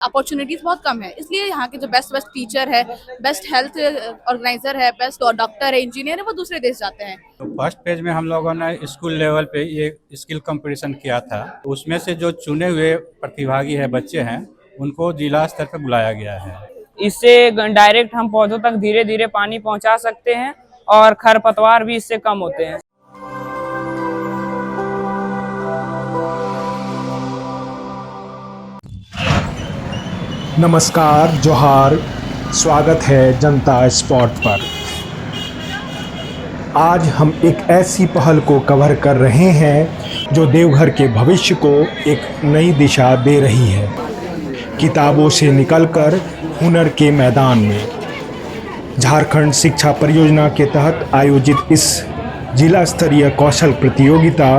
Opportunities बहुत कम है, इसलिए यहाँ के जो बेस्ट बेस्ट टीचर है, बेस्ट हेल्थ ऑर्गेनाइजर है, बेस्ट डॉक्टर है, इंजीनियर है, वो दूसरे देश जाते हैं। तो फर्स्ट पेज में हम लोगों ने स्कूल लेवल पे ये स्किल कंपटीशन किया था। उसमें से जो चुने हुए प्रतिभागी है बच्चे हैं, उनको जिला स्तर पर बुलाया गया है। इससे डायरेक्ट हम पौधों तक धीरे धीरे पानी पहुंचा सकते हैं और खरपतवार भी इससे कम होते हैं। नमस्कार, जोहार, स्वागत है जनता स्पॉट पर। आज हम एक ऐसी पहल को कवर कर रहे हैं जो देवघर के भविष्य को एक नई दिशा दे रही है। किताबों से निकलकर हुनर के मैदान में झारखंड शिक्षा परियोजना के तहत आयोजित इस जिला स्तरीय कौशल प्रतियोगिता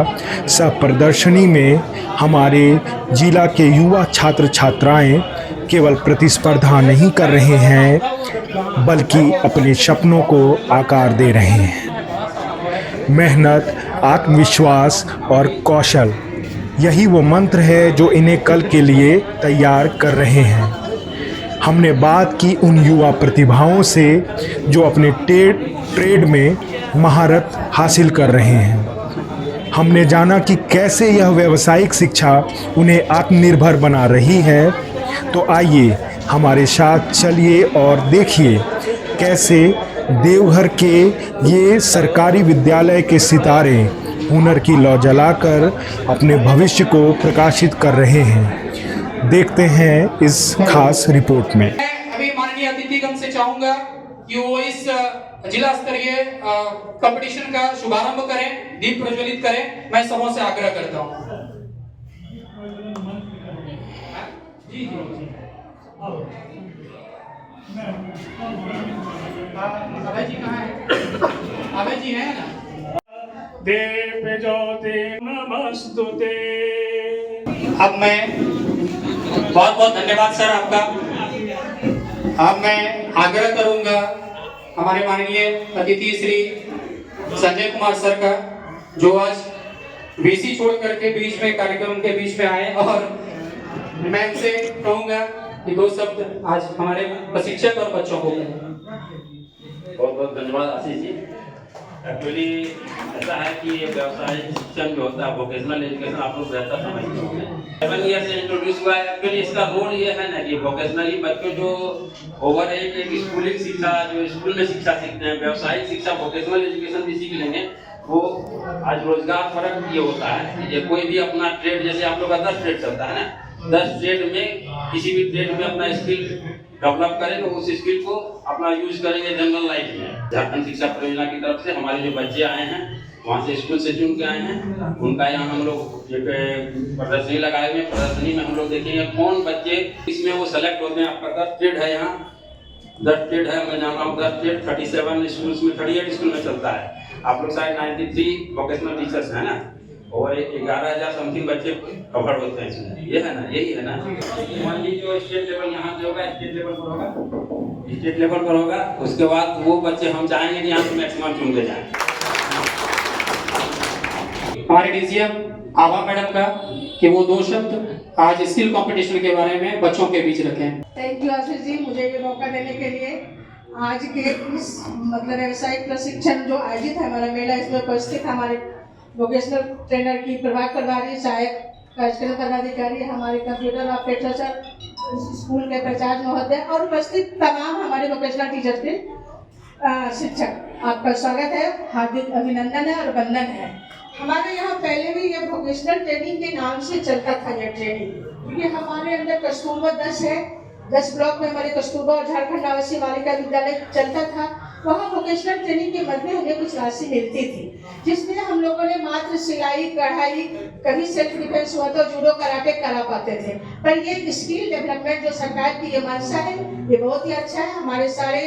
सह प्रदर्शनी में हमारे जिला के युवा छात्र छात्राएं केवल प्रतिस्पर्धा नहीं कर रहे हैं, बल्कि अपने सपनों को आकार दे रहे हैं। मेहनत, आत्मविश्वास और कौशल, यही वो मंत्र है जो इन्हें कल के लिए तैयार कर रहे हैं। हमने बात की उन युवा प्रतिभाओं से जो अपने ट्रेड में महारत हासिल कर रहे हैं। हमने जाना कि कैसे यह व्यावसायिक शिक्षा उन्हें आत्मनिर्भर बना रही है। तो आइए हमारे साथ चलिए और देखिए कैसे देवघर के ये सरकारी विद्यालय के सितारे हुनर की लौ जलाकर अपने भविष्य को प्रकाशित कर रहे हैं। देखते हैं इस खास रिपोर्ट में। अभी माननीय अतिथिगण से चाहूंगा कि वो इस जिला स्तरीय कंपटीशन का शुभारंभ करें, दीप प्रज्वलित करें। मैं सबों से आग्रह करता हूं। जी अभय जी कहाँ है? अभय जी है ना? देव ज्योति नमस्तुते। अब मैं बहुत बहुत धन्यवाद सर आपका। अब मैं आग्रह करूंगा हमारे माननीय अतिथि श्री संजय कुमार सर का, जो आज बीसी छोड़ करके बीच में कार्यक्रम के बीच में आए, और मैं उनसे कहूंगा कि दो शब्द आज हमारे प्रशिक्षक और बच्चों को कहें। बहुत बहुत धन्यवाद आशीष जी। एक्चुअली ऐसा है कि ये व्यवसायिक शिक्षण जो होता है, वोकेशनल एजुकेशन, आप लोग बेहतर समझते होंगे। 7 ईयर से इंट्रोड्यूस हुआ है। एक्चुअली इसका रोल ये है ना कि वोकेशनली बच्चों जो ओवर एक स्कूलिंग शिक्षा, जो स्कूल में शिक्षा सीखते हैं, व्यवसायिक शिक्षा वोकेशनल एजुकेशन भी सीख लेंगे। वो आज रोजगार फर्क ये होता है, ये कोई भी अपना ट्रेड, जैसे आप लोग का 10 ट्रेड चलता है ना, 10 ट्रेड में किसी भी ट्रेड में अपना स्किल डेवलप करेंगे, उस स्किल को अपना यूज करेंगे जनरल लाइफ में। झारखंड शिक्षा परियोजना की तरफ से हमारे जो बच्चे आए हैं, वहाँ से स्कूल से चुन के आए हैं, उनका यहाँ हम लोग एक प्रदर्शनी लगाए हुए। प्रदर्शनी में हम लोग देखेंगे कौन बच्चे इसमें वो सेलेक्ट होते हैं। आपका 10 ट्रेड है, यहाँ 10 ट्रेड है, मैं जान रहा हूँ 10 ट्रेड 37 स्कूल्स में, 38 स्कूल में चलता है। आप लोग शायद 93 वोकेशनल टीचर्स हैं ना, और 11,000 समथिंग बच्चे कवर होते हैं इसमें। ये है ना, यही है ना। मान लीजिए जो स्टेट लेवल यहाँ से होगा, स्टेट लेवल पर होगा, स्टेट लेवल पर होगा, उसके बाद वो बच्चे हम चाहेंगे कि यहाँ से मैक्सिमम चुन के जाएं। हमारे डीसीएम आभा मैडम का कि वो दो शब्द आज स्किल कंपटीशन के बारे में बच्चों के बीच रखें। थैंक यू आशीष जी, मुझे ये मौका देने के लिए। आज के इस व्यावसायिक प्रशिक्षण जो आयोजित है हमारा मेला, इसमें उपस्थित हमारे वोकेशनल ट्रेनर की प्रभाग प्रभारी, सहायक कार्यक्रम पदाधिकारी, हमारे कंप्यूटर ऑपरेटर सर, स्कूल के प्राचार्य महोदय और उपस्थित तमाम हमारे वोकेशनल टीचर के शिक्षक, आपका स्वागत है, हार्दिक अभिनंदन है और वंदन है। हमारे यहाँ पहले भी ये वोकेशनल ट्रेनिंग के नाम से चलता था ये ट्रेनिंग, क्योंकि हमारे अंदर कस्तूरबा 10 है, 10 ब्लॉक में हमारे कस्तूरबा और झारखंड आवासीय बालिका विद्यालय चलता था। वहाँ वोकेशनल ट्रेनिंग के मध्य हमें कुछ राशि मिलती थी, जिसमें हम लोगों ने मात्र सिलाई, कढ़ाई, कभी सेल्फ डिफेंस हुआ तो जूडो, कराटे करा पाते थे। पर ये स्किल डेवलपमेंट जो सरकार की ये मंशा है, ये बहुत ही अच्छा है। हमारे सारे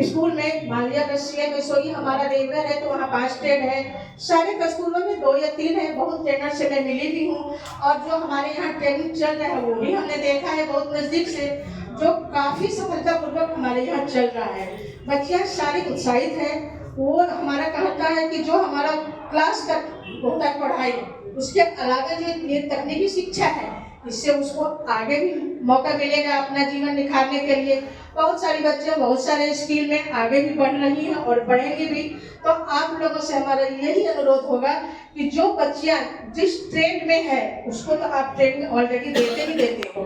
स्कूल में मान लिया रसिया में सोई हमारा रेगुलर है, तो वहाँ 5 ट्रेड है। सारे स्कूलों में 2 या 3 है। बहुत ट्रेनर से मैं मिली भी हूँ, और जो हमारे यहाँ ट्रेनिंग चल रहा है वो भी हमने देखा है बहुत नजदीक से, जो काफी सफलतापूर्वक हमारे यहाँ चल रहा है। बच्चियाँ सारी उत्साहित है। वो हमारा कहता है कि जो हमारा क्लास तक होता है पढ़ाई, उसके अलावा जो ये तकनीकी शिक्षा है, इससे उसको आगे भी मौका मिलेगा अपना जीवन निखारने के लिए। बहुत सारी बच्चे बहुत सारे स्किल में आगे भी बढ़ रही हैं और बढ़ेंगी भी। तो आप लोगों से हमारा यही अनुरोध होगा कि जो बच्चियां जिस ट्रेंड में है उसको तो आप ट्रेंड ऑलरेडी देते हो,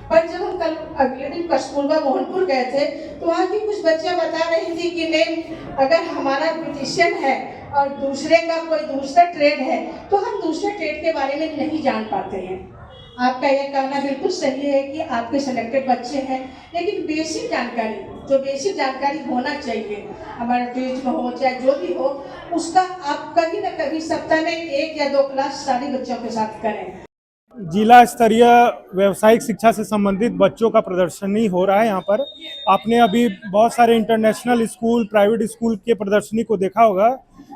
पर जब हम कल अगले दिन कस्तूरबा मोहनपुर गए थे तो वहाँ की कुछ बच्चियां बता रही थी कि मैम अगर हमारा ब्यूटिशियन है और दूसरे का कोई दूसरा ट्रेड है तो हम दूसरे ट्रेड के बारे में नहीं जान पाते हैं। आपका यह कहना बिल्कुल सही है कि आपके सिलेक्टेड बच्चे हैं, लेकिन बेसिक जानकारी होना चाहिए हमारे ट्रेड में हो चाहे जो भी हो, उसका आप कभी ना कभी सप्ताह में 1 या 2 क्लास सारे बच्चों के साथ करें। जिला स्तरीय व्यावसायिक शिक्षा से संबंधित बच्चों का प्रदर्शनी हो रहा है यहाँ पर। आपने अभी बहुत सारे इंटरनेशनल स्कूल, प्राइवेट स्कूल के प्रदर्शनी को देखा होगा,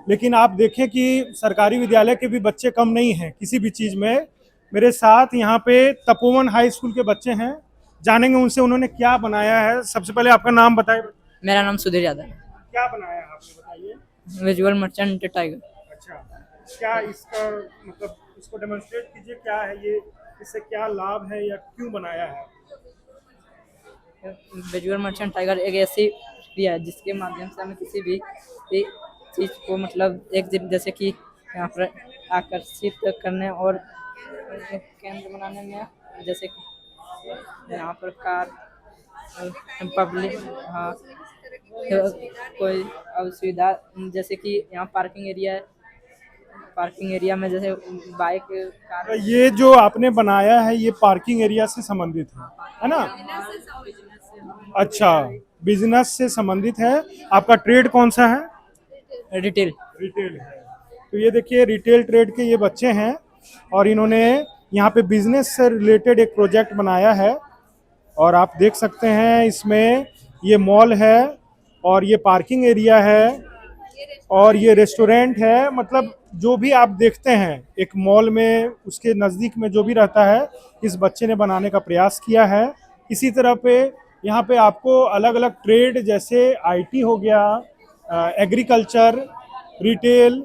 लेकिन आप देखें कि सरकारी विद्यालय के भी बच्चे कम नहीं हैं किसी भी चीज़ में। मेरे साथ यहाँ पे तपोवन हाई स्कूल के बच्चे हैं, जानेंगे उनसे उन्होंने क्या बनाया है। सबसे पहले आपका नाम बताइए। मेरा नाम सुधीर यादव है। क्या बनाया है आपने, बताइए। Visual merchant tiger. अच्छा, क्या इसका मतलब इसको डेमोन्स्ट्रेट कीजिए, क्या है ये, इससे क्या लाभ है या क्यों बनाया है? विजुअल मर्चेंट टाइगर एक ऐसी क्रिया है जिसके माध्यम से हमें किसी भी चीज़ को मतलब एक जैसे कि यहाँ पर आकर्षित करने और केंद्र बनाने में, जैसे कि यहाँ पर कार पब्लिक, हाँ, कोई असुविधा, जैसे कि यहाँ पार्किंग एरिया है, पार्किंग एरिया में जैसे बाइक कार। ये जो आपने बनाया है ये पार्किंग एरिया से संबंधित है ना? अच्छा, बिजनेस से संबंधित है। आपका ट्रेड कौन सा है? रिटेल है। तो ये देखिए रिटेल ट्रेड के ये बच्चे हैं और इन्होंने यहाँ पे बिजनेस से रिलेटेड एक प्रोजेक्ट बनाया है और आप देख सकते हैं इसमें ये मॉल है और ये पार्किंग एरिया है और ये रेस्टोरेंट है। मतलब जो भी आप देखते हैं एक मॉल में उसके नज़दीक में जो भी रहता है इस बच्चे ने बनाने का प्रयास किया है। इसी तरह पे यहाँ पे आपको अलग अलग ट्रेड जैसे आईटी हो गया, एग्रीकल्चर, रिटेल,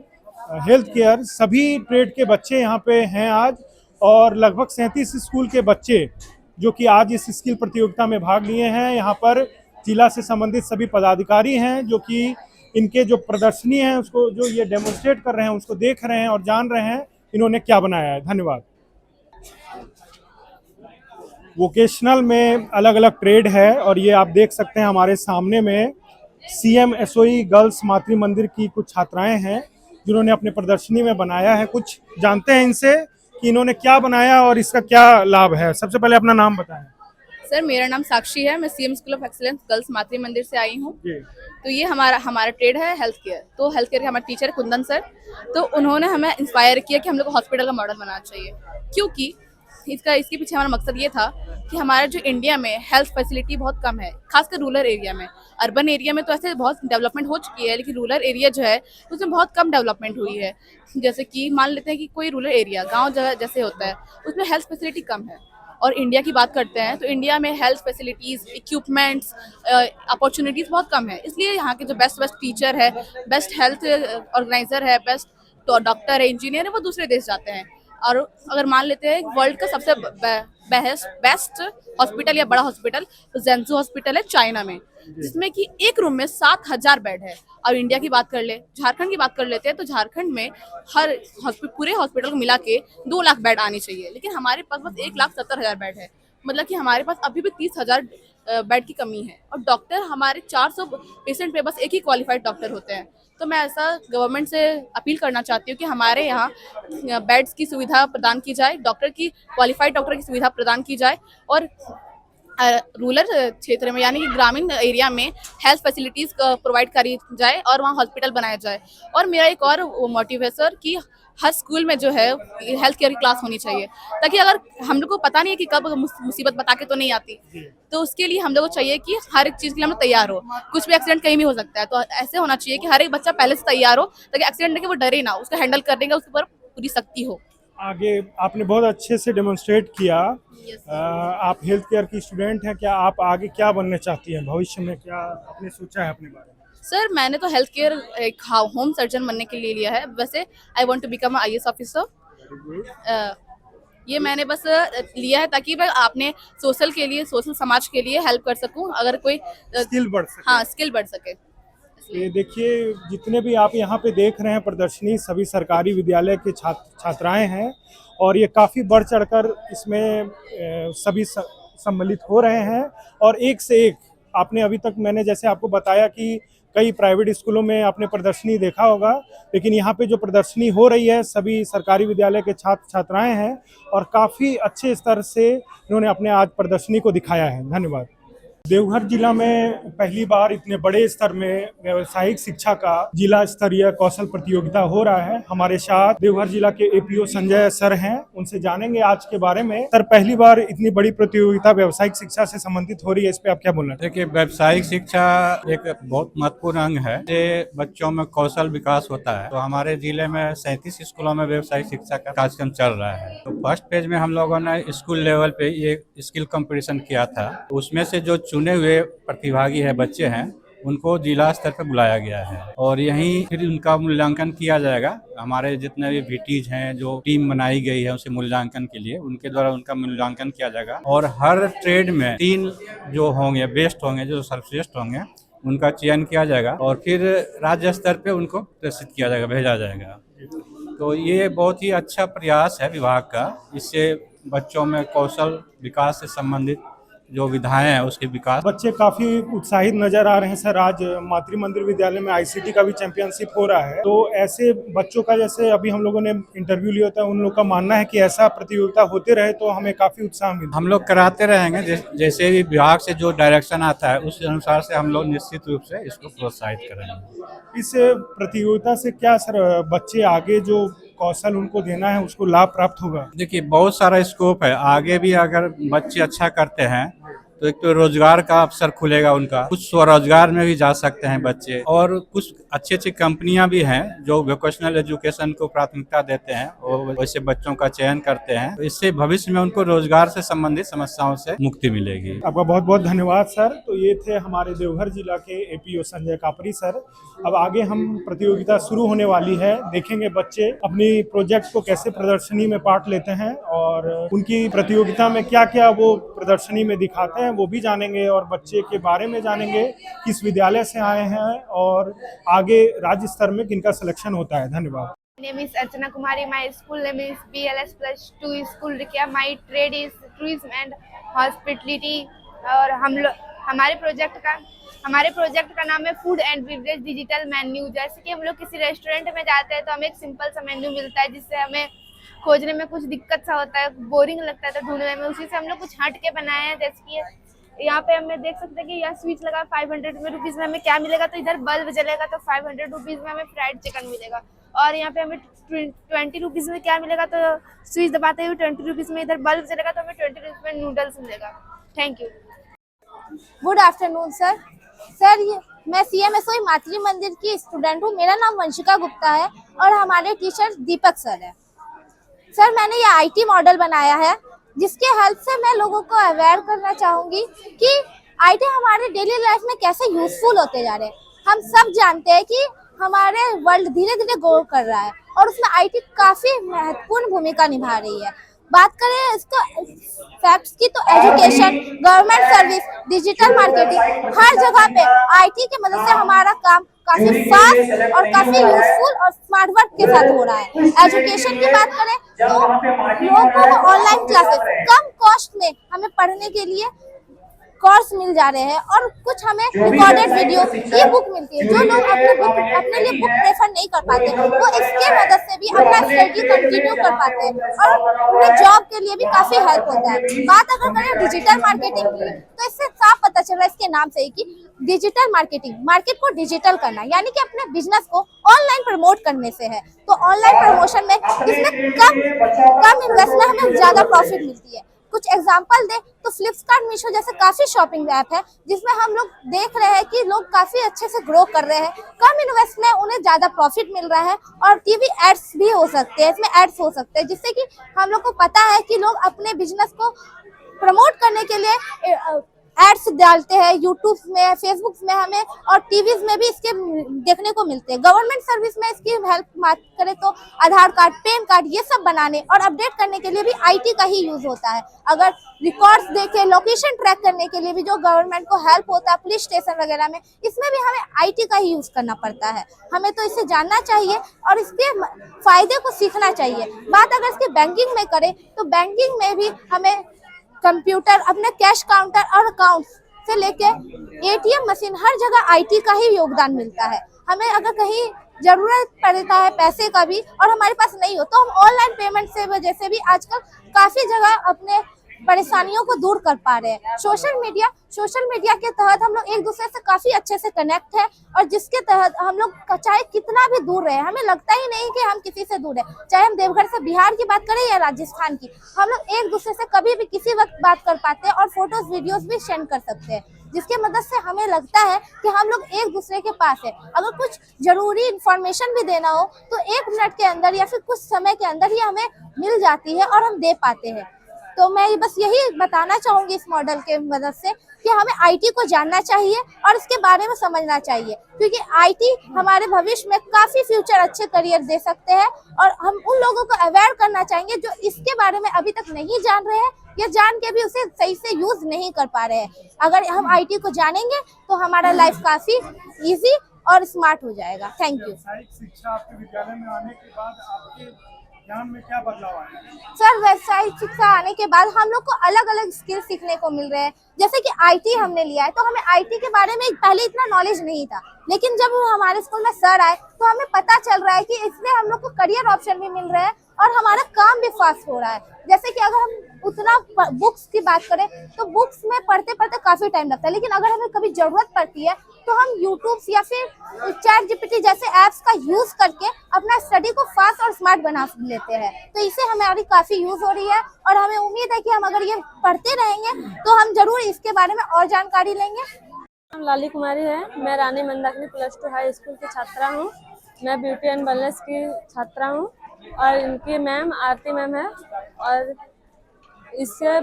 हेल्थ केयर, सभी ट्रेड के बच्चे यहाँ पे हैं आज। और लगभग 37 स्कूल के बच्चे जो कि आज इस स्किल प्रतियोगिता में भाग लिए हैं। यहाँ पर जिला से संबंधित सभी पदाधिकारी हैं जो कि इनके जो प्रदर्शनी है उसको जो ये डेमोन्स्ट्रेट कर रहे हैं उसको देख रहे हैं और जान रहे हैं इन्होंने क्या बनाया है। धन्यवाद। वोकेशनल में अलग अलग ट्रेड है और ये आप देख सकते हैं हमारे सामने में CMSOE गर्ल्स मातृ मंदिर की कुछ छात्राएं हैं जिन्होंने अपने प्रदर्शनी में बनाया है। कुछ जानते हैं इनसे कि इन्होंने क्या बनाया और इसका क्या लाभ है। सबसे पहले अपना नाम बताएं। सर, मेरा नाम साक्षी है, मैं CM school of excellence girls मातृ मंदिर से आई हूँ। तो ये हमारा ट्रेड है हेल्थ केयर। तो हेल्थ केयर के हमारे टीचर कुंदन सर, तो उन्होंने हमें इंस्पायर किया कि हम लोग को हॉस्पिटल का मॉडल बनाना चाहिए, क्योंकि इसके पीछे हमारा मकसद ये था कि हमारे जो इंडिया में हेल्थ फैसिलिटी बहुत कम है, खासकर रूरल एरिया में। अर्बन एरिया में तो ऐसे बहुत डेवलपमेंट हो चुकी है, लेकिन रूरल एरिया जो है उसमें बहुत कम डेवलपमेंट हुई है। जैसे कि मान लेते हैं कि कोई रूरल एरिया गांव जगह जैसे होता है उसमें हेल्थ फैसिलिटी कम है, और इंडिया की बात करते हैं तो इंडिया में हेल्थ फैसिलिटीज़, इक्विपमेंट्स, अपॉर्चुनिटीज़ बहुत कम है। इसलिए यहाँ के जो बेस्ट टीचर है, बेस्ट हेल्थ ऑर्गेनाइजर है, बेस्ट डॉक्टर है, इंजीनियर है, वो दूसरे देश जाते हैं। और अगर मान लेते हैं वर्ल्ड का सबसे बेस्ट हॉस्पिटल या बड़ा हॉस्पिटल तो ज़ेंसू हॉस्पिटल है चाइना में, जिसमें कि एक रूम में 7000 बेड है। और इंडिया की बात कर ले, झारखंड की बात कर लेते हैं तो झारखंड में हर पूरे हॉस्पिटल को मिला के 2 लाख बेड आनी चाहिए, लेकिन हमारे पास बस 1,70,000 बेड है। मतलब कि हमारे पास अभी भी 30,000 बेड की कमी है। और डॉक्टर हमारे 400 पेशेंट पे बस एक ही क्वालिफाइड डॉक्टर होते हैं। तो मैं ऐसा गवर्नमेंट से अपील करना चाहती हूँ कि हमारे यहाँ बेड्स की सुविधा प्रदान की जाए, क्वालिफाइड डॉक्टर की सुविधा प्रदान की जाए, और रूरल क्षेत्र में यानी कि ग्रामीण एरिया में हेल्थ फैसिलिटीज़ प्रोवाइड करी जाए और वहाँ हॉस्पिटल बनाया जाए। और मेरा एक और मोटिव है सर कि हर स्कूल में जो है हेल्थ केयर की क्लास होनी चाहिए, ताकि अगर हम लोग को पता नहीं है कि कब मुसीबत बता के तो नहीं आती, तो उसके लिए हम लोग को चाहिए कि हर एक चीज़ के लिए हम लोग तैयार हो। कुछ भी एक्सीडेंट कहीं भी हो सकता है, तो ऐसे होना चाहिए कि हर एक बच्चा पहले से तैयार हो, ताकि एक्सीडेंट के वो डरे ना, उसका हैंडल करने का उसके ऊपर पूरी शक्ति हो। आगे आपने बहुत अच्छे से डेमोन्स्ट्रेट किया। आप हेल्थ केयर की स्टूडेंट हैं, क्या आप आगे क्या बनना चाहती हैं भविष्य में, क्या आपने सोचा है अपने बारे में? सर, मैंने तो हेल्थ केयर एक होम सर्जन बनने के लिए लिया है। वैसे I want to become IAS officer. ये मैंने बस लिया है ताकि मैं आपने सोशल के लिए, सोशल समाज के लिए हेल्प कर सकूं, अगर कोई स्किल बढ़ सके। हाँ स्किल बढ़ सके। ये देखिए, जितने भी आप यहाँ पे देख रहे हैं प्रदर्शनी, सभी सरकारी विद्यालय के छात्राएं हैं और ये काफ़ी बढ़ चढ़कर इसमें सभी सम्मिलित हो रहे हैं और एक से एक, आपने अभी तक मैंने जैसे आपको बताया कि कई प्राइवेट स्कूलों में आपने प्रदर्शनी देखा होगा, लेकिन यहाँ पे जो प्रदर्शनी हो रही है सभी सरकारी विद्यालय के छात्र छात्राएं हैं और काफ़ी अच्छे स्तर से इन्होंने अपने आज प्रदर्शनी को दिखाया है। धन्यवाद। देवघर जिला में पहली बार इतने बड़े स्तर में व्यावसायिक शिक्षा का जिला स्तरीय कौशल प्रतियोगिता हो रहा है। हमारे साथ देवघर जिला के एपीओ संजय सर हैं, उनसे जानेंगे आज के बारे में। सर, पहली बार इतनी बड़ी प्रतियोगिता व्यावसायिक शिक्षा से संबंधित हो रही है, इस पे आप क्या बोलना चाहते हैं? देखिए, व्यावसायिक शिक्षा एक बहुत महत्वपूर्ण अंग है, ये बच्चों में कौशल विकास होता है। तो हमारे जिले में 37 स्कूलों में व्यावसायिक शिक्षा का कार्यक्रम चल रहा है। तो फर्स्ट फेज में हम लोगों ने स्कूल लेवल पे ये स्किल कंपटीशन किया था, उसमें से जो चुने हुए प्रतिभागी है बच्चे हैं उनको जिला स्तर पर बुलाया गया है और यहीं फिर उनका मूल्यांकन किया जाएगा। हमारे जितने भी VTs हैं, जो टीम बनाई गई है उसे मूल्यांकन के लिए, उनके द्वारा उनका मूल्यांकन किया जाएगा और हर ट्रेड में 3 जो होंगे बेस्ट होंगे, जो सर्वश्रेष्ठ होंगे, उनका चयन किया जाएगा और फिर राज्य स्तर पे उनको प्रेषित किया जाएगा, भेजा जाएगा। तो ये बहुत ही अच्छा प्रयास है विभाग का, इससे बच्चों में कौशल विकास से संबंधित जो विधाएं हैं उसके विकास। बच्चे काफी उत्साहित नजर आ रहे हैं सर। आज मातृ मंदिर विद्यालय में ICT का भी चैंपियनशिप हो रहा है, तो ऐसे बच्चों का, जैसे अभी हम लोगों ने इंटरव्यू लिया था, उन लोग का मानना है कि ऐसा प्रतियोगिता होते रहे तो हमें काफी उत्साह मिलता है। हम लोग कराते रहेंगे, जैसे भी विभाग से जो डायरेक्शन आता है उस अनुसार से हम लोग निश्चित रूप से इसको प्रोत्साहित करेंगे। इस प्रतियोगिता से क्या सर बच्चे आगे जो कौशल उनको देना है उसको लाभ प्राप्त होगा? देखिए, बहुत सारा स्कोप है आगे भी। अगर बच्चे अच्छा करते हैं तो एक तो रोजगार का अवसर खुलेगा उनका, कुछ स्वरोजगार में भी जा सकते हैं बच्चे, और कुछ अच्छी अच्छी कंपनियां भी हैं जो वोकेशनल एजुकेशन को प्राथमिकता देते हैं और वैसे बच्चों का चयन करते हैं। तो इससे भविष्य में उनको रोजगार से संबंधित समस्याओं से मुक्ति मिलेगी। आपका बहुत बहुत धन्यवाद सर। तो ये थे हमारे देवघर जिला के एपीओ संजय कापरी सर। अब आगे हम प्रतियोगिता शुरू होने वाली है, देखेंगे बच्चे अपनी प्रोजेक्ट को कैसे प्रदर्शनी में पार्ट लेते हैं और उनकी प्रतियोगिता में क्या क्या वो प्रदर्शनी में दिखाते हैं वो भी जानेंगे और बच्चे के बारे में जानेंगे, किस विद्यालय से आए हैं और आगे राज्य स्तर में किनका सिलेक्शन होता है। धन्यवाद। name is Archana Kumari. My school name is BLS plus 2 School Rikia. My trade is tourism and hospitality. और हमारे प्रोजेक्ट का नाम है food and beverage digital menu. जैसे कि हम लोग किसी रेस्टोरेंट में जाते हैं तो हमें एक सिंपल सा मेन्यू मिलता है, जिससे हमें खोजने में कुछ दिक्कत सा होता है, बोरिंग लगता है तो ढूंढने में, उसी से हम लोग कुछ हट के बनाए हैं। जैसे कि यहाँ पे हमें देख सकते हैं कि यह स्विच लगा 500 रुपीज़ में हमें क्या मिलेगा, तो इधर बल्ब जलेगा तो 500 रुपीज़ में हमें फ्राइड चिकन मिलेगा। और यहाँ पे हमें 20 रुपीज़ में क्या मिलेगा, तो स्विच दबाते हुए 20 रुपीज़ में इधर बल्ब जलेगा तो हमें 20 रुपीज़ में नूडल्स मिलेगा। Thank you. Good afternoon sir. Sir, मैं CMSOE मातृ मंदिर की स्टूडेंट हूँ। मेरा नाम वंशिका गुप्ता है और हमारे टीचर दीपक सर है। सर, मैंने ये IT मॉडल बनाया है जिसके हेल्प से मैं लोगों को अवेयर करना चाहूँगी कि IT हमारे डेली लाइफ में कैसे यूजफुल होते जा रहे हैं। हम सब जानते हैं कि हमारे वर्ल्ड धीरे धीरे ग्रो कर रहा है और उसमें IT काफ़ी महत्वपूर्ण भूमिका निभा रही है। बात करें इसका फैक्ट्स की तो education, government service, digital marketing, हर जगह पे IT की मदद से हमारा काम काफी फास्ट और काफी यूजफुल और स्मार्ट वर्क के साथ हो रहा है। एजुकेशन की बात करें तो लोगों को ऑनलाइन क्लासेस कम कॉस्ट में हमें पढ़ने के लिए कोर्स मिल जा रहे हैं और कुछ हमें रिकॉर्डेड वीडियो, ई-बुक मिलती है। जो लोग अपने लिए बुक प्रेफर नहीं कर पाते वो इसके मदद से भी अपना स्टडी कंटिन्यू कर पाते हैं और उन्हें जॉब के लिए भी काफी हेल्प होता है। बात अगर करें डिजिटल मार्केटिंग की तो इससे साफ पता चल रहा है इसके नाम से ही कि डिजिटल मार्केटिंग, मार्केट को डिजिटल करना, यानी कि अपने बिजनेस को ऑनलाइन प्रमोट करने से है। तो ऑनलाइन प्रमोशन में इसमें कम इन्वेस्टमेंट हमें ज्यादा प्रॉफिट मिलती है। कुछ एग्जांपल दे तो फ्लिपकार्ट, मीशो जैसे काफी शॉपिंग ऐप है जिसमें हम लोग देख रहे हैं कि लोग काफी अच्छे से ग्रो कर रहे हैं। कम इन्वेस्ट में उन्हें ज्यादा प्रॉफिट मिल रहा है और टीवी एड्स भी हो सकते हैं, इसमें एड्स हो सकते हैं, जिससे कि हम लोग को पता है कि लोग अपने बिजनेस को प्रमोट करने के लिए एड्स डालते हैं यूट्यूब में, फेसबुक में हमें, और टीवीज में भी इसके देखने को मिलते हैं। गवर्नमेंट सर्विस में इसकी हेल्प बात करें तो आधार कार्ड, पैन कार्ड ये सब बनाने और अपडेट करने के लिए भी आईटी का ही यूज होता है। अगर रिकॉर्ड्स देखें, लोकेशन ट्रैक करने के लिए भी जो गवर्नमेंट को हेल्प होता है पुलिस स्टेशन वगैरह में, इसमें भी हमें आईटी का ही यूज करना पड़ता है। हमें तो इसे जानना चाहिए और इसके फायदे को सीखना चाहिए। बात अगर इसकी बैंकिंग में करें तो बैंकिंग में भी हमें कंप्यूटर, अपने कैश काउंटर और अकाउंट से लेके एटीएम मशीन, हर जगह आईटी का ही योगदान मिलता है। हमें अगर कहीं जरूरत पड़ता है पैसे का भी और हमारे पास नहीं हो तो हम ऑनलाइन पेमेंट से वजह से भी आजकल काफी जगह अपने परेशानियों को दूर कर पा रहे हैं। सोशल मीडिया के तहत हम लोग एक दूसरे से काफी अच्छे से कनेक्ट है और जिसके तहत हम लोग चाहे कितना भी दूर रहे, हमें लगता ही नहीं कि हम किसी से दूर है। चाहे हम देवघर से बिहार की बात करें या राजस्थान की, हम लोग एक दूसरे से कभी भी किसी वक्त बात कर पाते हैं और फोटोज वीडियोस भी सेंड कर सकते हैं, जिसके मदद से हमें लगता है कि हम लोग एक दूसरे के पास है। अगर कुछ जरूरी इंफॉर्मेशन भी देना हो तो 1 मिनट के अंदर या फिर कुछ समय के अंदर ही हमें मिल जाती है और हम दे पाते हैं। तो मैं बस यही बताना चाहूंगी इस मॉडल के मदद से कि हमें आईटी को जानना चाहिए और इसके बारे में समझना चाहिए, क्योंकि आईटी हमारे भविष्य में काफी फ्यूचर अच्छे करियर दे सकते हैं और हम उन लोगों को अवेयर करना चाहेंगे जो इसके बारे में अभी तक नहीं जान रहे हैं या जान के भी उसे सही से यूज नहीं कर पा रहे हैं। अगर हम आईटी को जानेंगे तो हमारा लाइफ काफी इजी और स्मार्ट हो जाएगा। Thank you. शिक्षा आपके विद्यालय में आने के बाद आपके ज्ञान में क्या बदलाव आया? सर, व्यावसायिक शिक्षा आने के बाद हम लोग को अलग अलग स्किल सीखने को मिल रहे हैं। जैसे कि आईटी हमने लिया है तो हमें आईटी के बारे में पहले इतना नॉलेज नहीं था, लेकिन जब हमारे स्कूल में सर आए तो हमें पता चल रहा है कि इसमें हम लोग को करियर ऑप्शन भी मिल रहे हैं और हमारा काम भी फास्ट हो रहा है। जैसे कि अगर हम उतना बुक्स की बात करें तो बुक्स में पढ़ते पढ़ते काफी टाइम लगता है, लेकिन अगर हमें कभी जरूरत पड़ती है तो हम यूट्यूब या फिर चैट जीपीटी जैसे ऐप्स का यूज करके अपना स्टडी को फास्ट और स्मार्ट बना लेते हैं। तो इससे हमारी काफी यूज हो रही है और हमें उम्मीद है कि हम अगर ये पढ़ते रहेंगे तो हम जरूर इसके बारे में और जानकारी लेंगे। नाम लाली कुमारी है। मैं रानी मंदाकिनी +2 हाई स्कूल की छात्रा हूँ। मैं ब्यूटी एंड वेलनेस की छात्रा हूँ और इनकी मैम आरती मैम है। और इससे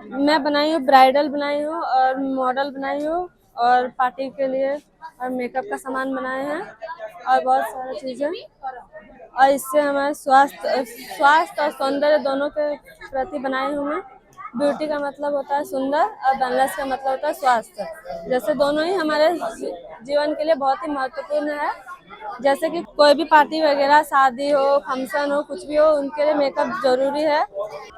मैं बनाई हूँ, ब्राइडल बनाई हूँ और मॉडल बनाई हूँ और पार्टी के लिए और मेकअप का सामान बनाए हैं और बहुत सारी चीज़ें। और इससे हमारे स्वास्थ्य और सौंदर्य दोनों के प्रति बनाई हूँ मैं। ब्यूटी का मतलब होता है सुंदर और वेलनेस का मतलब होता है स्वास्थ्य। जैसे दोनों ही हमारे जीवन के लिए बहुत ही महत्वपूर्ण है। जैसे कि कोई भी पार्टी वगैरह, शादी हो, फंक्शन हो, कुछ भी हो, उनके लिए मेकअप जरूरी है।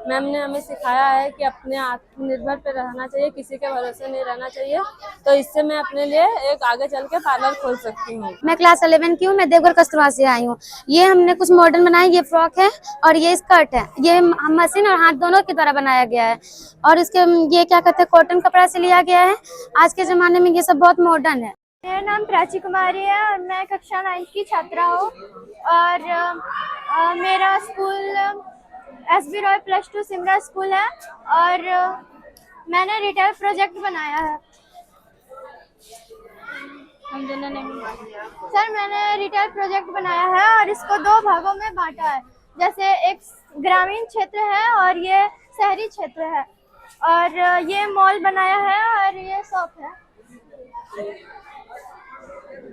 मैम ने हमें सिखाया है कि अपने आत्मनिर्भर पे रहना चाहिए, किसी के भरोसे नहीं रहना चाहिए। तो इससे मैं अपने लिए एक आगे चल के पार्लर खोल सकती हूँ। मैं क्लास 11 की हूँ। मैं देवघर कस्तूरबा से आई हूँ। ये हमने कुछ मॉडल बनाए। ये फ्रॉक है और ये स्कर्ट है। ये मशीन और हाथ दोनों की द्वारा बनाया गया है और इसके ये क्या कहते हैं, कॉटन कपड़ा से लिया गया है। आज के जमाने में ये सब बहुत मॉडर्न है। मेरा नाम प्राची कुमारी है और मैं कक्षा 9 की छात्रा हूँ और मेरा school SB Roy +2 Simra school है और मैंने रिटेल प्रोजेक्ट बनाया है। सर, मैंने रिटेल प्रोजेक्ट बनाया है और इसको 2 भागों में बांटा है। जैसे एक ग्रामीण क्षेत्र है और ये शहरी क्षेत्र है और ये मॉल बनाया है और ये शॉप है।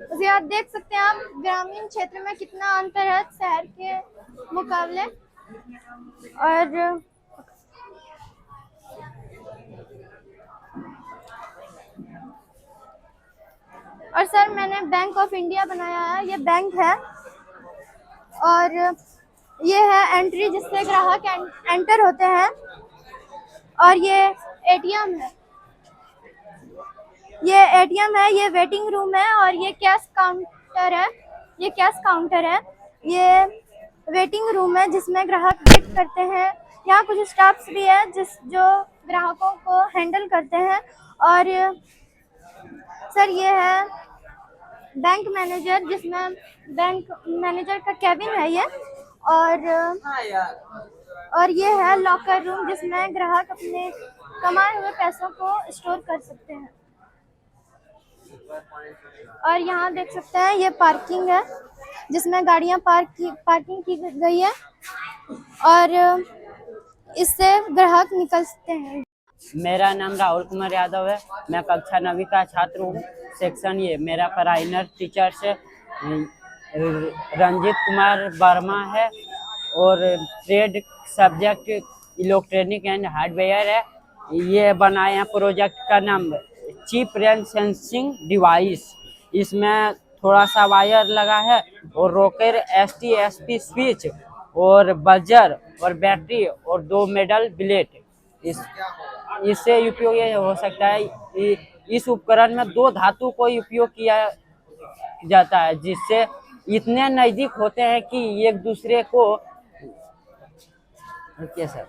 उसे आप देख सकते हैं, आप ग्रामीण क्षेत्र में कितना अंतर है शहर के मुकाबले। और सर, मैंने बैंक ऑफ इंडिया बनाया है। ये बैंक है और ये है एंट्री जिससे ग्राहक एंटर होते हैं और ये एटीएम है। ये एटीएम है, ये वेटिंग रूम है और ये कैश काउंटर है। ये कैश काउंटर है, ये वेटिंग रूम है जिसमें ग्राहक वेट करते हैं। यहाँ कुछ स्टाफ्स भी है जो ग्राहकों को हैंडल करते हैं। और सर, ये है बैंक मैनेजर, जिसमें बैंक मैनेजर का कैबिन है ये। और ये है लॉकर रूम जिसमें ग्राहक अपने कमाए हुए पैसों को स्टोर कर सकते हैं। और यहाँ देख सकते हैं, ये पार्किंग है जिसमें गाड़ियाँ पार्किंग की गई है। और इससे ग्राहक निकलते हैं। मेरा नाम राहुल कुमार यादव है। मैं कक्षा 9वीं का छात्र हूँ, सेक्शन ये। मेरा प्राइमरी टीचर से रंजीत कुमार वर्मा है और trade subject electronic and hardware है। ये बनाए हैं, प्रोजेक्ट का नाम चीप रेंज सेंसिंग डिवाइस। इसमें थोड़ा सा वायर लगा है और रॉकर, STSP स्विच और बजर और बैटरी और 2 मेटल ब्लेड। इससे उपयोग ये हो सकता है, इस उपकरण में 2 धातु को उपयोग किया जाता है, जिससे इतने नज़दीक होते हैं कि एक दूसरे को सर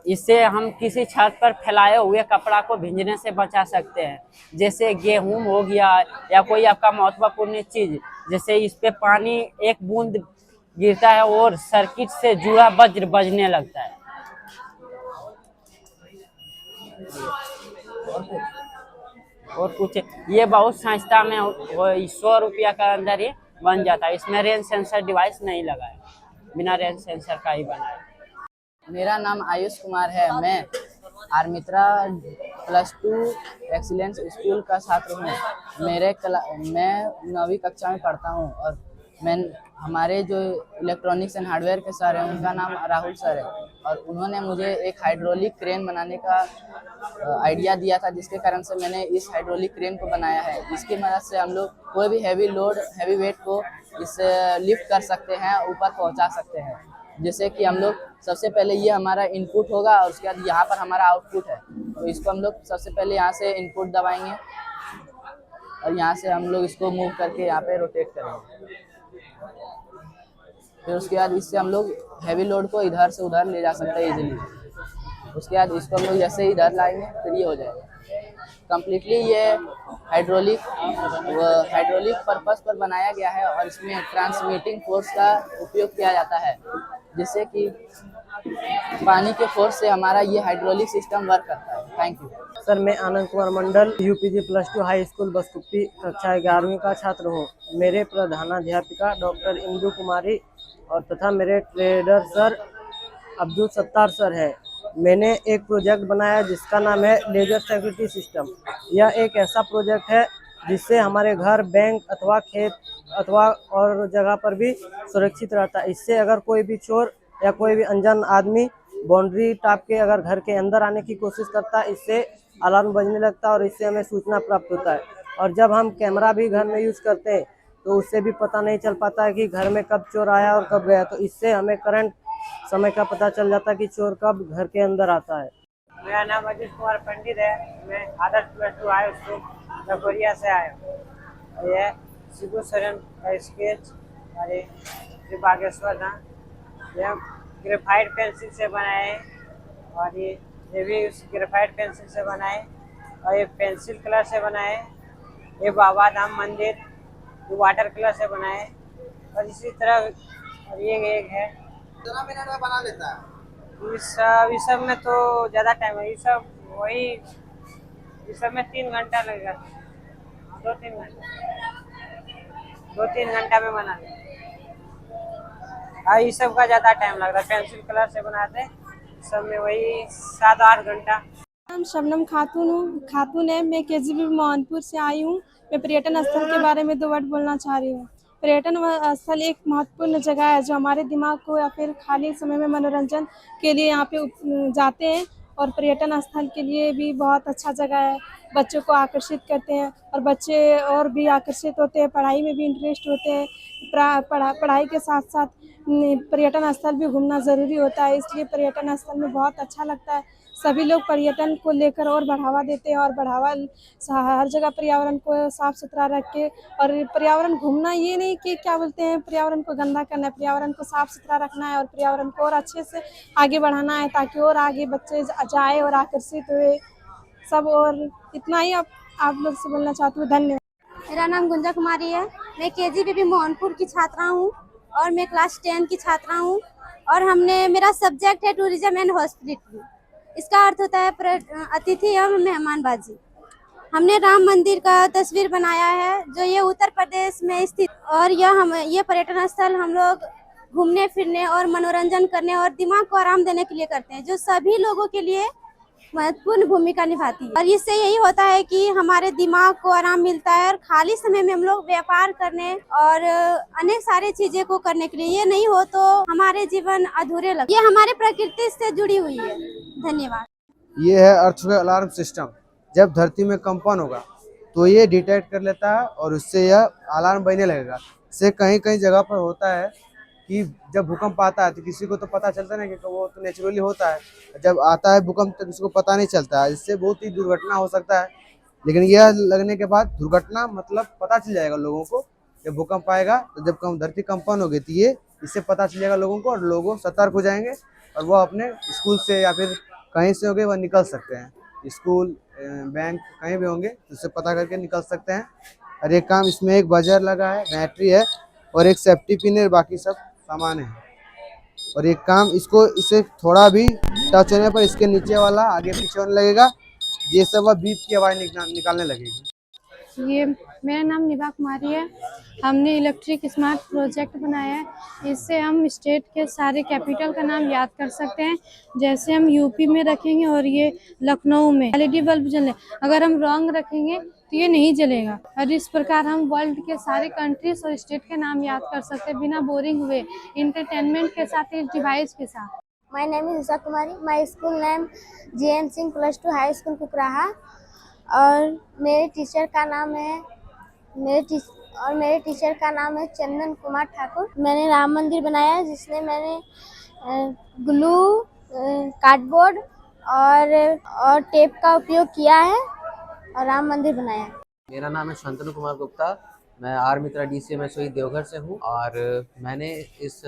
इससे हम किसी छत पर फैलाए हुए कपड़ा को भींजने से बचा सकते हैं। जैसे गेहूं हो गया या कोई आपका महत्वपूर्ण चीज, जैसे इस पे पानी एक बूंद गिरता है और सर्किट से जुड़ा वज्र बजने लगता है। और कुछ ये बहुत संस्था में 100 रुपया का अंदर ही बन जाता है। इसमें रेंज सेंसर डिवाइस नहीं लगा है, बिना रेंज सेंसर का ही बना है। मेरा नाम आयुष कुमार है। मैं आर्मित्रा +2 एक्सीलेंस स्कूल का छात्र हूँ। मैं 9वीं कक्षा में पढ़ता हूँ और हमारे जो इलेक्ट्रॉनिक्स एंड हार्डवेयर के सर हैं उनका नाम राहुल सर है, और उन्होंने मुझे एक हाइड्रोलिक क्रेन बनाने का आइडिया दिया था, जिसके कारण से मैंने इस हाइड्रोलिक क्रेन को बनाया है। इसकी मदद से हम लोग कोई भी हैवी वेट को इससे लिफ्ट कर सकते हैं, ऊपर पहुँचा सकते हैं। जैसे कि हम लोग सबसे पहले ये हमारा इनपुट होगा और उसके बाद यहाँ पर हमारा आउटपुट है, तो इसको हम लोग सबसे पहले यहाँ से इनपुट दबाएंगे और यहाँ से हम लोग इसको मूव करके यहाँ पे रोटेट करेंगे। फिर उसके बाद इससे हम लोग हैवी लोड को इधर से उधर ले जा सकते हैं इजीली। उसके बाद इसको हम लोग जैसे इधर लाएंगे फिर ये हो जाएगा कम्प्लीटली। ये हाइड्रोलिक पर्पस पर बनाया गया है और इसमें ट्रांसमिटिंग फोर्स का उपयोग किया जाता है, जिससे कि पानी के फोर्स से हमारा ये हाइड्रोलिक सिस्टम वर्क करता है। Thank you sir. मैं Anand Kumar Mandal UPG +2 high school बसकुप्पी कक्षा 11वीं का छात्र हूँ। मेरे प्रधानाध्यापिका डॉक्टर इंदु कुमारी और तथा मेरे trader sir Abdul Sattar sir है। मैंने एक प्रोजेक्ट बनाया जिसका नाम है लेजर सिक्योरिटी सिस्टम। यह एक ऐसा प्रोजेक्ट है जिससे हमारे घर, बैंक अथवा खेत अथवा और जगह पर भी सुरक्षित रहता है। इससे अगर कोई भी चोर या कोई भी अनजान आदमी बाउंड्री टाप के अगर घर के अंदर आने की कोशिश करता है, इससे अलार्म बजने लगता है और इससे हमें सूचना प्राप्त होता है। और जब हम कैमरा भी घर में यूज़ करते हैं तो उससे भी पता नहीं चल पाता है कि घर में कब चोर आया और कब गया, तो इससे हमें करंट समय का पता चल जाता है कि चोर कब घर के अंदर आता है। मेरा नाम अजीत कुमार पंडित है। मैं आदर्श +2 हाई स्कूल डकोरिया से आया हूँ। यह शिबू सरन का स्केच और ये बागेश्वर था। यह ग्रेफाइट पेंसिल से बनाए और ये भी ग्रेफाइट पेंसिल से बनाए और ये पेंसिल कलर से बनाए। ये बाबा धाम मंदिर ये वाटर कलर से बनाए और इसी तरह और ये एक है कितना मिनट में बना लेता है। इस सब में तो ज़्यादा टाइम है। इस सब में 3 घंटा लगेगा, 2-3 घंटा में बना लेते। इस सब का ज़्यादा टाइम लगता है। पेंसिल कलर से बनाते सब में वही 7-8 घंटा। नाम शबनम खातून है। मैं KGB मोहनपुर से आई हूँ। मैं पर्यटन स्थल के बारे में 2 वर्ड बोलना चाह रही हूँ। पर्यटन स्थल एक महत्वपूर्ण जगह है जो हमारे दिमाग को या फिर खाली समय में मनोरंजन के लिए यहाँ पे जाते हैं, और पर्यटन स्थल के लिए भी बहुत अच्छा जगह है। बच्चों को आकर्षित करते हैं और बच्चे और भी आकर्षित होते हैं, पढ़ाई में भी इंटरेस्ट होते हैं। पढ़ाई के साथ साथ पर्यटन स्थल भी घूमना ज़रूरी होता है, इसलिए पर्यटन स्थल में बहुत अच्छा लगता है। सभी लोग पर्यटन को लेकर और बढ़ावा देते हैं और हर जगह पर्यावरण को साफ सुथरा रख के, और पर्यावरण घूमना ये नहीं कि क्या बोलते हैं पर्यावरण को गंदा करना है, पर्यावरण को साफ सुथरा रखना है और पर्यावरण को और अच्छे से आगे बढ़ाना है, ताकि और आगे बच्चे जाए और आकर्षित हुए सब। और इतना ही आप लोग से बोलना चाहती हूँ। धन्यवाद। मेरा नाम गुंजा कुमारी है। मैं KGB मोहनपुर की छात्रा हूँ और मैं क्लास 10 की छात्रा हूँ, और मेरा सब्जेक्ट है टूरिज्म एंड हॉस्पिटलिटी। इसका अर्थ होता है अतिथि एवं मेहमानबाजी। हमने राम मंदिर का तस्वीर बनाया है जो ये उत्तर प्रदेश में स्थित, और ये पर्यटन स्थल हम लोग घूमने फिरने और मनोरंजन करने और दिमाग को आराम देने के लिए करते हैं, जो सभी लोगों के लिए महत्वपूर्ण भूमिका निभाती है। और इससे यही होता है कि हमारे दिमाग को आराम मिलता है और खाली समय में हम लोग व्यापार करने और अनेक सारी चीजें को करने के लिए, ये नहीं हो तो हमारे जीवन अधूरे लगते। ये हमारे प्रकृति से जुड़ी हुई है। धन्यवाद। ये है अर्थक्वेक अलार्म सिस्टम। जब धरती में कंपन होगा तो ये डिटेक्ट कर लेता है और उससे यह अलार्म बजने लगेगा। इससे कहीं कहीं जगह पर होता है कि जब भूकंप आता है तो किसी को तो पता चलता नहीं, कि वो तो नेचुरली होता है, जब आता है भूकंप तो किसी को पता नहीं चलता है। इससे बहुत ही दुर्घटना हो सकता है, लेकिन यह लगने के बाद दुर्घटना मतलब पता चल जाएगा लोगों को। जब भूकंप आएगा तो जब धरती कंपन होगी तो ये इससे पता चल जाएगा लोगों को, और लोग सतर्क हो जाएंगे और वो अपने स्कूल से या फिर कहीं से होंगे वह निकल सकते हैं। स्कूल, बैंक कहीं भी होंगे तो उससे पता करके निकल सकते हैं। और एक काम इसमें एक बजर लगा है, बैटरी है और एक सेफ्टी पिन है, बाकी सब सामान है। और एक काम इसे थोड़ा भी टच होने पर इसके नीचे वाला आगे पीछे होने लगेगा, ये सब वह बीप की आवाज़ निकालने लगेगी। ये मेरा नाम निभा कुमारी है। हमने इलेक्ट्रिक स्मार्ट प्रोजेक्ट बनाया है। इससे हम स्टेट के सारे कैपिटल का नाम याद कर सकते हैं। जैसे हम यूपी में रखेंगे और ये लखनऊ में LED बल्ब जले, अगर हम रॉन्ग रखेंगे तो ये नहीं जलेगा। और इस प्रकार हम वर्ल्ड के सारे कंट्रीज और स्टेट के नाम याद कर सकते हैं बिना बोरिंग हुए, इंटरटेनमेंट के साथ, इस डिवाइस के साथ। My name is Usha Kumari. My school name JN Singh +2 high school Kukraha. और मेरे टीचर का नाम है चंदन कुमार ठाकुर। मैंने राम मंदिर बनाया है, जिसमें मैंने ग्लू, कार्डबोर्ड और टेप का उपयोग किया है और राम मंदिर बनाया है। मेरा नाम है शांतनु कुमार गुप्ता। मैं आर मित्रा DCMSOE देवघर से हूँ और मैंने इस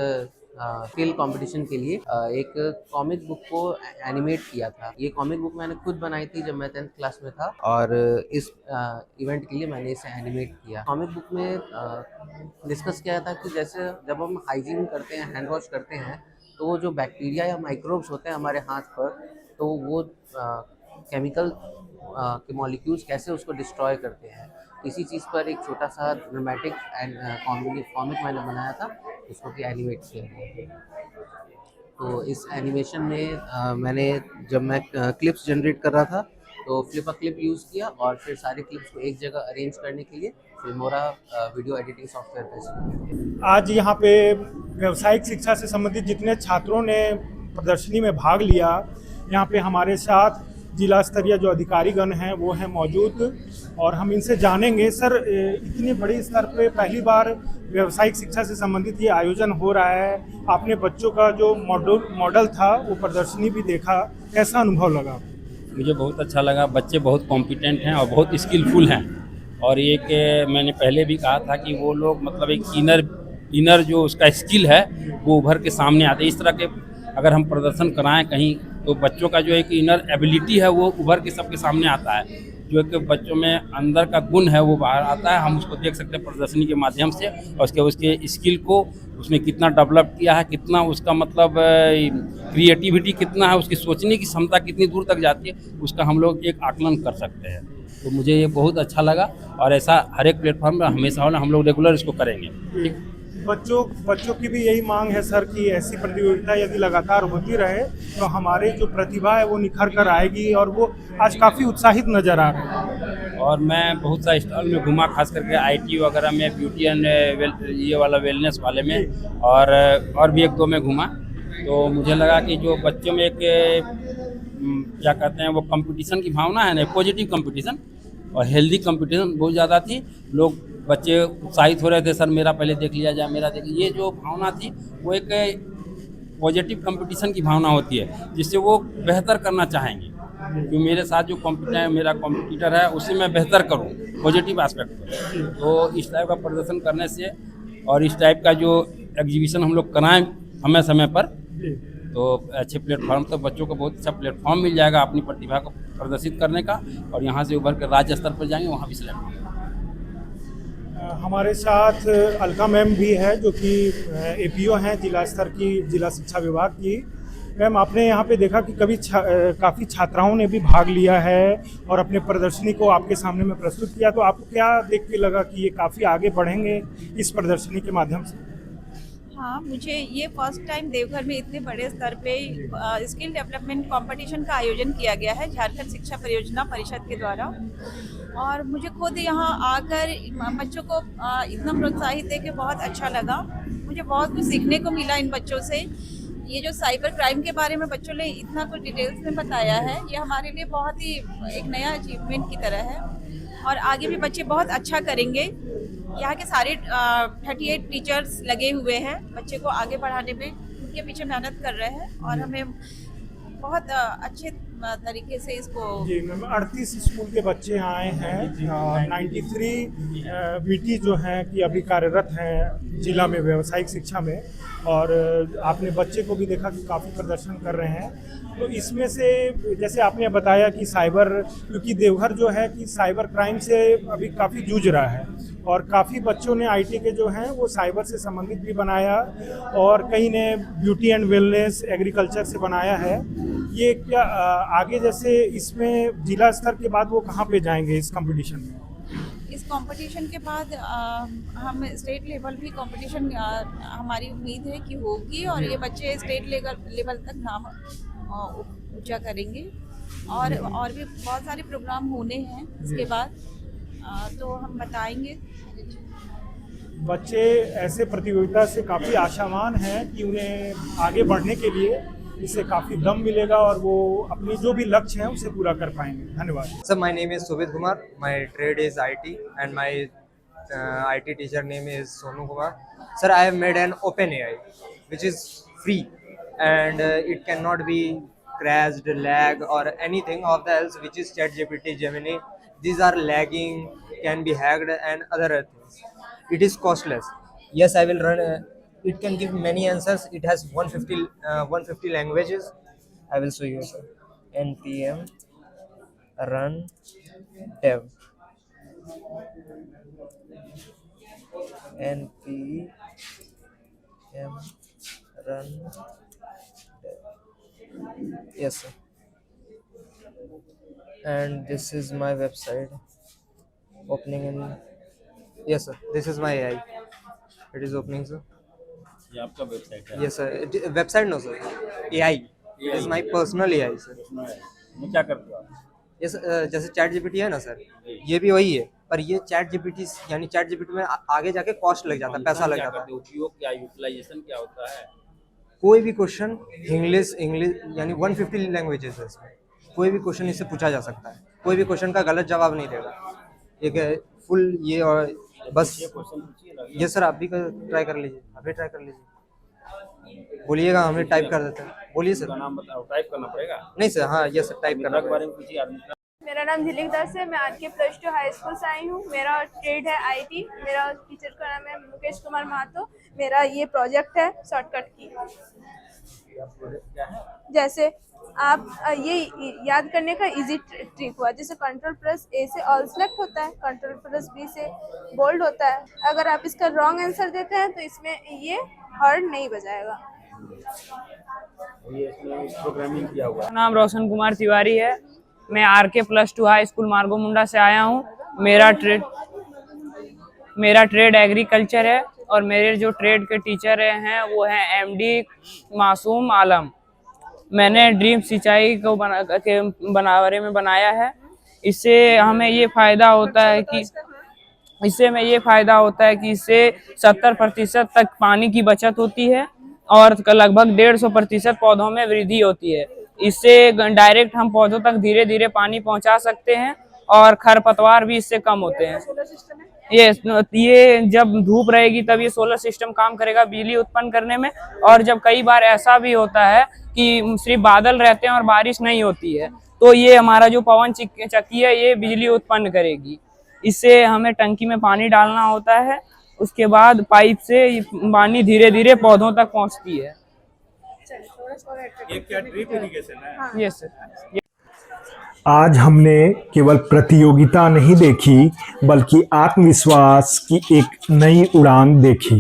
स्किल कंपटीशन के लिए एक कॉमिक बुक को एनिमेट किया था। ये कॉमिक बुक मैंने खुद बनाई थी जब मैं 10th क्लास में था और इस इवेंट के लिए मैंने इसे एनिमेट किया। कॉमिक बुक में डिस्कस किया था कि जैसे जब हम हाइजीन करते हैं, हैंड वॉश करते हैं, तो जो बैक्टीरिया या माइक्रोब्स होते हैं हमारे हाथ पर, तो वो केमिकल के मॉलिक्यूल्स कैसे उसको डिस्ट्रॉय करते हैं। इसी चीज़ पर एक छोटा सा ड्रामेटिक कॉमिक मैंने बनाया था, उसको कि एनिमेट किया गया। तो इस एनिमेशन में मैंने जब मैं क्लिप्स जनरेट कर रहा था तो फ्लिपा क्लिप यूज़ किया और फिर सारे क्लिप्स को एक जगह अरेंज करने के लिए फिल्मोरा वीडियो एडिटिंग सॉफ्टवेयर का इस्तेमाल किया। आज यहाँ पे व्यावसायिक शिक्षा से संबंधित जितने छात्रों ने प्रदर्शनी में भाग लिया, यहाँ पे हमारे साथ जिला स्तरीय जो अधिकारीगण हैं वो हैं मौजूद और हम इनसे जानेंगे। सर, इतनी बड़ी स्तर पे पहली बार व्यावसायिक शिक्षा से संबंधित ये आयोजन हो रहा है, आपने बच्चों का जो मॉडल था वो प्रदर्शनी भी देखा, कैसा अनुभव लगा? मुझे बहुत अच्छा लगा। बच्चे बहुत कॉम्पिटेंट हैं और बहुत स्किलफुल हैं और एक मैंने पहले भी कहा था कि वो लोग मतलब एक इनर जो उसका स्किल है वो उभर के सामने आते हैं। इस तरह के अगर हम प्रदर्शन कराएं कहीं तो बच्चों का जो एक इनर एबिलिटी है वो उभर के सबके सामने आता है, जो कि बच्चों में अंदर का गुण है वो बाहर आता है। हम उसको देख सकते हैं प्रदर्शनी के माध्यम से और उसके स्किल को उसने कितना डेवलप किया है, कितना उसका मतलब क्रिएटिविटी कितना है, उसकी सोचने की क्षमता कितनी दूर तक जाती है, उसका हम लोग एक आकलन कर सकते हैं। तो मुझे ये बहुत अच्छा लगा और ऐसा हर एक प्लेटफॉर्म पर हमेशा होना, हम लोग रेगुलर इसको करेंगे। ठीक, बच्चों की भी यही मांग है सर कि ऐसी प्रतियोगिता यदि लगातार होती रहे तो हमारी जो प्रतिभा है वो निखर कर आएगी और वो आज काफ़ी उत्साहित नज़र आ रहे हैं। और मैं बहुत सा स्टॉल में घूमा, खास करके IT वगैरह में, ब्यूटी एंड ये वाला वेलनेस वाले में और भी 1-2 में घूमा। तो मुझे लगा कि जो बच्चों में एक क्या कहते हैं वो कंपटीशन की भावना है ना, पॉजिटिव कंपटीशन और हेल्दी कंपटीशन बहुत ज़्यादा थी। लोग बच्चे उत्साहित हो रहे थे, सर मेरा पहले देख लिया जाए, मेरा देख, ये जो भावना थी वो एक पॉजिटिव कंपटीशन की भावना होती है जिससे वो बेहतर करना चाहेंगे कि मेरे साथ जो मेरा कॉम्पिटिटर है उसे मैं बेहतर करूं, पॉजिटिव एस्पेक्ट पर। तो इस टाइप का प्रदर्शन करने से और इस टाइप का जो एग्जीबिशन हम लोग कराएं समय समय पर तो अच्छे प्लेटफॉर्म, तो बच्चों को बहुत अच्छा प्लेटफॉर्म मिल जाएगा अपनी प्रतिभा को प्रदर्शित करने का और यहाँ से उभर कर राज्य स्तर पर जाएंगे, वहाँ भी सिलेक्ट होंगे। हमारे साथ अलका मैम भी है जो कि APO हैं जिला स्तर की, जिला शिक्षा विभाग की। मैम, आपने यहाँ पे देखा कि काफ़ी छात्राओं ने भी भाग लिया है और अपने प्रदर्शनी को आपके सामने में प्रस्तुत किया, तो आपको क्या देख के लगा कि ये काफ़ी आगे बढ़ेंगे इस प्रदर्शनी के माध्यम से? हाँ, मुझे ये फर्स्ट टाइम देवघर में इतने बड़े स्तर पे स्किल डेवलपमेंट कंपटीशन का आयोजन किया गया है झारखंड शिक्षा परियोजना परिषद के द्वारा। और मुझे खुद यहाँ आकर बच्चों को इतना प्रोत्साहित देके बहुत अच्छा लगा। मुझे बहुत कुछ सीखने को मिला इन बच्चों से। ये जो साइबर क्राइम के बारे में बच्चों ने इतना कुछ डिटेल्स में बताया है, ये हमारे लिए बहुत ही एक नया अचीवमेंट की तरह है और आगे भी बच्चे बहुत अच्छा करेंगे। यहाँ के सारे 38 टीचर्स लगे हुए हैं बच्चे को आगे बढ़ाने में, उनके पीछे मेहनत कर रहे हैं और हमें बहुत अच्छे तरीके से इसको जी मैम 38 स्कूल के बच्चे आए हैं। 93 बीटी जो हैं कि अभी कार्यरत हैं जिला में व्यावसायिक शिक्षा में, और आपने बच्चे को भी देखा कि काफ़ी प्रदर्शन कर रहे हैं। तो इसमें से जैसे आपने बताया कि साइबर, क्योंकि देवघर जो है कि साइबर क्राइम से अभी काफ़ी जूझ रहा है और काफ़ी बच्चों ने आईटी के जो हैं वो साइबर से संबंधित भी बनाया और कई ने ब्यूटी एंड वेलनेस एग्रीकल्चर से बनाया है। ये क्या आगे जैसे इसमें जिला स्तर के बाद वो कहाँ पे जाएंगे इस कंपटीशन में? इस कंपटीशन के बाद हम स्टेट लेवल भी कंपटीशन हमारी उम्मीद है कि होगी और ये बच्चे स्टेट लेवल तक नाम ऊंचा करेंगे और भी बहुत सारे प्रोग्राम होने हैं इसके बाद, तो हम बताएंगे। बच्चे ऐसे प्रतियोगिता से काफ़ी आशावान हैं कि उन्हें आगे बढ़ने के लिए इससे काफ़ी दम मिलेगा और वो अपनी जो भी लक्ष्य हैं उसे पूरा कर पाएंगे। धन्यवाद। Sir, my name is Subit Kumar, my trade is IT and my IT teacher name is Sonu Kumar. Sir, I have made an open AI which is free and it cannot be crashed, lag or anything of the else which is ChatGPT, Gemini. These are lagging, can be hacked and other things. It is costless. Yes, I will run. It can give many answers. It has 150 languages. I will show you, sir. npm run dev. npm run. Yes, sir. And this is my website opening in. Yes, sir. This is my AI. It is opening, sir. ये आपका website है? Yes, sir. Website no, sir. AI. It is my personal AI, sir. ये क्या करते हो आप? Yes, जैसे chat GPT है ना सर, ये भी वही है, पर ये चैट जीपीटी यानी चैट जीपीटी में आगे जाके कॉस्ट लग जाता है, पैसा लग जाता है। उपयोग क्या, यूटिलाइजेशन क्या होता है? कोई भी क्वेश्चन इंग्लिश यानी 150 लैंग्वेजेस है इसमें, कोई भी क्वेश्चन इससे पूछा जा सकता है, कोई भी क्वेश्चन का गलत जवाब नहीं देगा। एक फुल ये और बस ये सर आप भी ट्राई कर लीजिए, अभी ट्राई कर लीजिए, बोलिएगा हमें टाइप कर देते हैं। बोलिए सर। नाम बताओ, टाइप करना पड़ेगा? नहीं सर, हाँ ये सर टाइप करना पड़ेगा। मेरा नाम झिलिक दास है, मैं आज के +2 हाई स्कूल से आई हूँ। मेरा ट्रेड है आईटी। मेरा टीचर का नाम है मुकेश कुमार महतो। मेरा ये प्रोजेक्ट है शॉर्टकट की। जैसे आप ये याद करने का इजी ट्रिक हुआ, जैसे Ctrl+A से ऑल सेलेक्ट होता है, Ctrl+B से बोल्ड होता है। अगर आप इसका रॉन्ग आंसर देते हैं तो इसमें ये हॉर्न नहीं बजाएगा। ये इसमें प्रोग्रामिंग किया हुआ है। नाम रोशन कुमार तिवारी है, मैं आरके +2 हाई स्कूल मार्गो मुंडा से आया हूँ। मेरा ट्रेड एग्रीकल्चर है और मेरे जो ट्रेड के टीचर हैं वो हैं एमडी मासूम आलम। मैंने ड्रीम सिंचाई को बारे में बनाया है। इससे हमें ये फ़ायदा होता है कि इससे 70% तक पानी की बचत होती है और लगभग 150% पौधों में वृद्धि होती है। इससे डायरेक्ट हम पौधों तक धीरे धीरे पानी पहुंचा सकते हैं और खरपतवार भी इससे कम होते हैं। ये जब धूप रहेगी तब ये सोलर सिस्टम काम करेगा बिजली उत्पन्न करने में। और जब कई बार ऐसा भी होता है कि सिर्फ बादल रहते हैं और बारिश नहीं होती है, तो ये हमारा जो पवन चक्की है ये बिजली उत्पन्न करेगी। इससे हमें टंकी में पानी डालना होता है, उसके बाद पाइप से पानी धीरे धीरे पौधों तक पहुंचती है। ये क्या ड्रिप इरिगेशन है? Yes sir. आज हमने केवल प्रतियोगिता नहीं देखी बल्कि आत्मविश्वास की एक नई उड़ान देखी।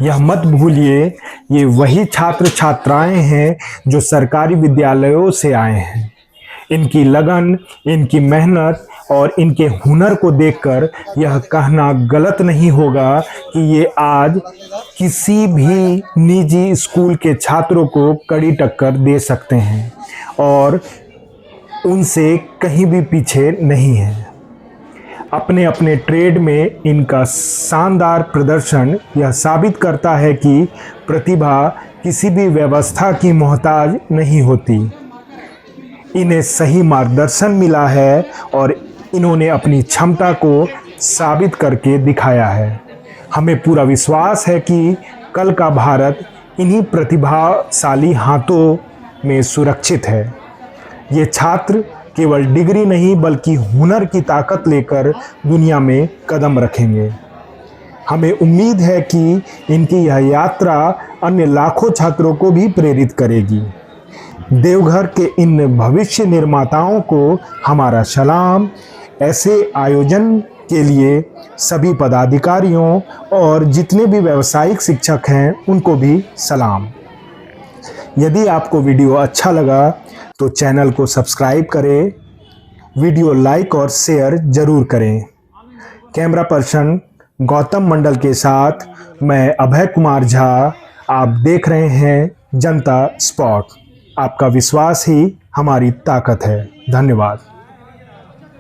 यह मत भूलिए, ये वही छात्र छात्राएं हैं जो सरकारी विद्यालयों से आए हैं। इनकी लगन, इनकी मेहनत और इनके हुनर को देखकर यह कहना गलत नहीं होगा कि ये आज किसी भी निजी स्कूल के छात्रों को कड़ी टक्कर दे सकते हैं और उनसे कहीं भी पीछे नहीं है। अपने अपने ट्रेड में इनका शानदार प्रदर्शन यह साबित करता है कि प्रतिभा किसी भी व्यवस्था की मोहताज नहीं होती। इन्हें सही मार्गदर्शन मिला है और इन्होंने अपनी क्षमता को साबित करके दिखाया है। हमें पूरा विश्वास है कि कल का भारत इन्हीं प्रतिभाशाली हाथों में सुरक्षित है। ये छात्र केवल डिग्री नहीं बल्कि हुनर की ताकत लेकर दुनिया में कदम रखेंगे। हमें उम्मीद है कि इनकी यह यात्रा अन्य लाखों छात्रों को भी प्रेरित करेगी। देवघर के इन भविष्य निर्माताओं को हमारा सलाम। ऐसे आयोजन के लिए सभी पदाधिकारियों और जितने भी व्यावसायिक शिक्षक हैं उनको भी सलाम। यदि आपको वीडियो अच्छा लगा तो चैनल को सब्सक्राइब करें, वीडियो लाइक और शेयर जरूर करें। कैमरा पर्सन गौतम मंडल के साथ मैं अभय कुमार झा। आप देख रहे हैं जनता स्पॉट। आपका विश्वास ही हमारी ताकत है। धन्यवाद।